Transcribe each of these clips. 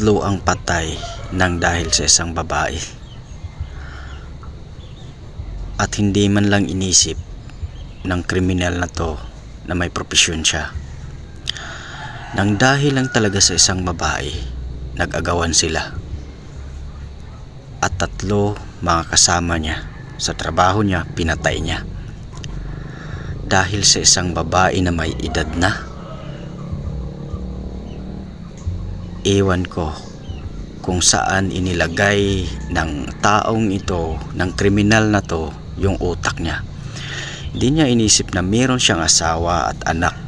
tatlo ang patay nang dahil sa isang babae. At hindi man lang inisip ng kriminal na to na may propesyon siya. Nang dahil lang talaga sa isang babae, nag-agawan sila. At tatlo mga kasama niya sa trabaho niya, pinatay niya. Dahil sa isang babae na may edad na. Ewan ko kung saan inilagay ng taong ito, ng kriminal na to, yung utak niya. Hindi niya inisip na meron siyang asawa at anak,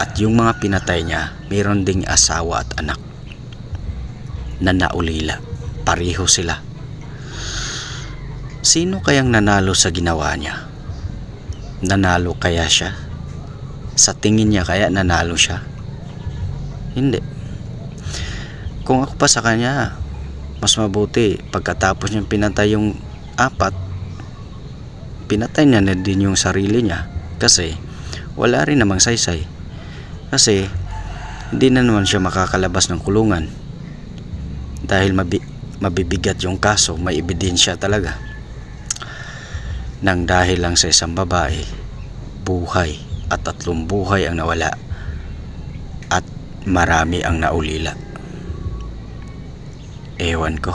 at yung mga pinatay niya meron ding asawa at anak na naulila. Pareho sila. Sino kayang nanalo sa ginawa niya? Nanalo kaya siya? Sa tingin niya kaya nanalo siya? Hindi. Kung ako pa sa kanya, mas mabuti pagkatapos niyang pinatay yung apat, pinatay niya na din yung sarili niya, kasi wala rin namang saysay, kasi hindi na naman siya makakalabas ng kulungan dahil mabibigat yung kaso, may ebidensya talaga. Nang dahil lang sa isang babae, buhay at tatlong buhay ang nawala at marami ang naulila. Ewan ko.